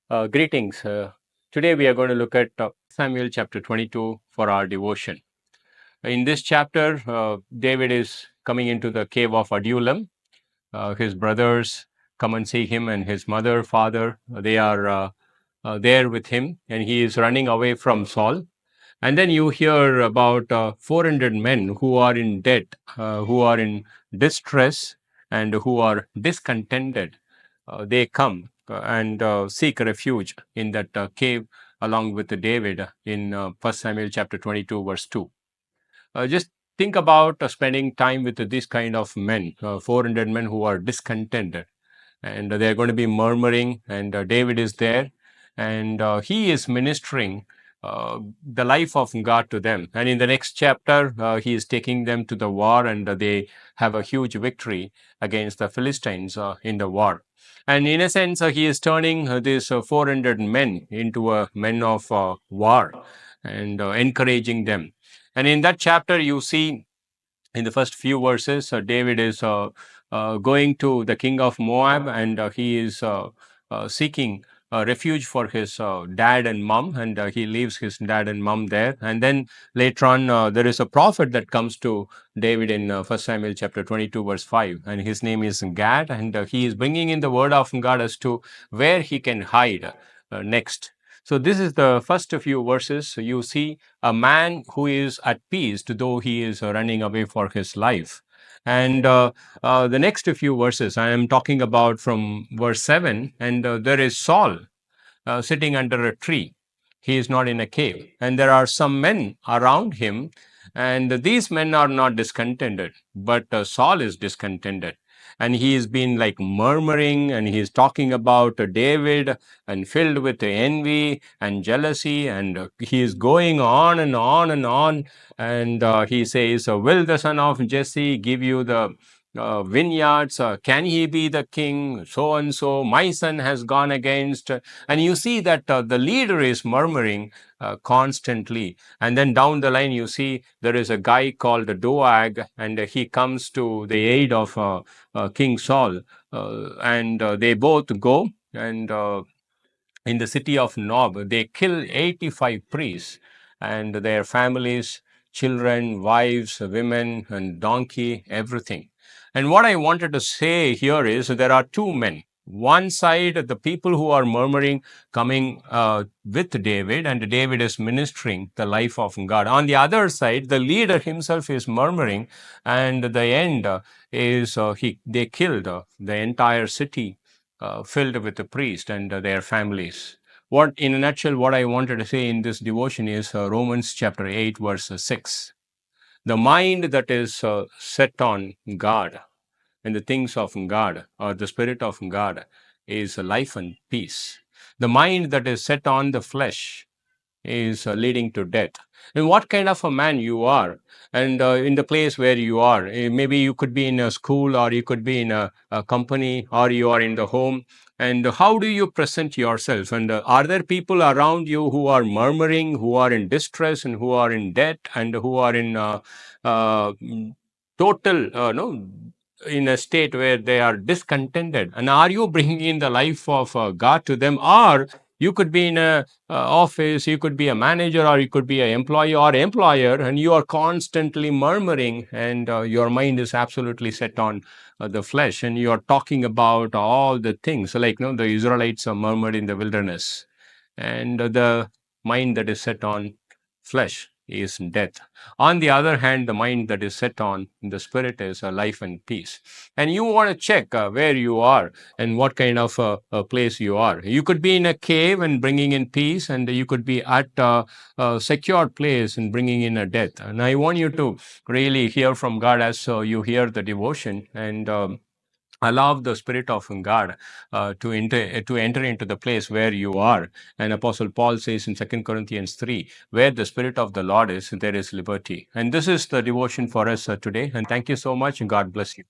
Greetings. Today we are going to look at Samuel chapter 22 for our devotion. In this chapter, David is coming into the cave of Adullam. His brothers come and see him, and his mother, father, they are there with him, and he is running away from Saul. And then you hear about 400 men who are in debt, who are in distress, and who are discontented. They come and seek refuge in that cave along with David in 1 Samuel chapter 22, verse 2. Just think about spending time with these kind of men, 400 men who are discontented, and they're going to be murmuring, and David is there, and he is ministering the life of God to them. And in the next chapter, he is taking them to the war, and they have a huge victory against the Philistines in the war. And in a sense, he is turning these 400 men into men of war and encouraging them. And in that chapter, you see in the first few verses, David is going to the king of Moab, and he is seeking refuge for his dad and mom, and he leaves his dad and mom there. And then later on, there is a prophet that comes to David in 1 Samuel chapter 22, verse 5, and his name is Gad, and he is bringing in the word of God as to where he can hide next. So this is the first few verses. You see a man who is at peace, though he is running away for his life. And the next few verses, I am talking about from verse 7, and there is Saul sitting under a tree. He is not in a cave. And there are some men around him, and these men are not discontented, but Saul is discontented. And he has been like murmuring, and he is talking about David and filled with envy and jealousy, and he is going on and on and on. And he says, will the son of Jesse give you the vineyards? Can he be the king? So and so, my son has gone against. And you see that the leader is murmuring constantly. And then down the line, you see there is a guy called Doag, and he comes to the aid of King Saul. And they both go, and in the city of Nob, they kill 85 priests and their families, children, wives, women, and donkey, everything. And what I wanted to say here is there are two men. One side, the people who are murmuring, coming with David, and David is ministering the life of God. On the other side, the leader himself is murmuring, and the end is they killed the entire city filled with the priest and their families. What, in a nutshell, what I wanted to say in this devotion is Romans chapter 8, verse 6. The mind that is set on God and the things of God, or the Spirit of God, is life and peace. The mind that is set on the flesh is leading to death. And what kind of a man you are, and in the place where you are, maybe you could be in a school, or you could be in a company, or you are in the home, and how do you present yourself? And are there people around you who are murmuring, who are in distress, and who are in debt, and who are in uh, total no in a state where they are discontented? And are you bringing in the life of God to them? Or you could be in a office, you could be a manager, or you could be an employee or employer, and you are constantly murmuring, and your mind is absolutely set on the flesh, and you are talking about all the things like the Israelites murmured in the wilderness, and the mind that is set on flesh is death. On the other hand, the mind that is set on the spirit is life and peace. And you want to check where you are and what kind of a place you are. You could be in a cave and bringing in peace, and you could be at a secure place and bringing in a death. And I want you to really hear from God as you hear the devotion, and allow the Spirit of God to enter into the place where you are. And Apostle Paul says in 2 Corinthians 3, where the Spirit of the Lord is, there is liberty. And this is the devotion for us today. And thank you so much, and God bless you.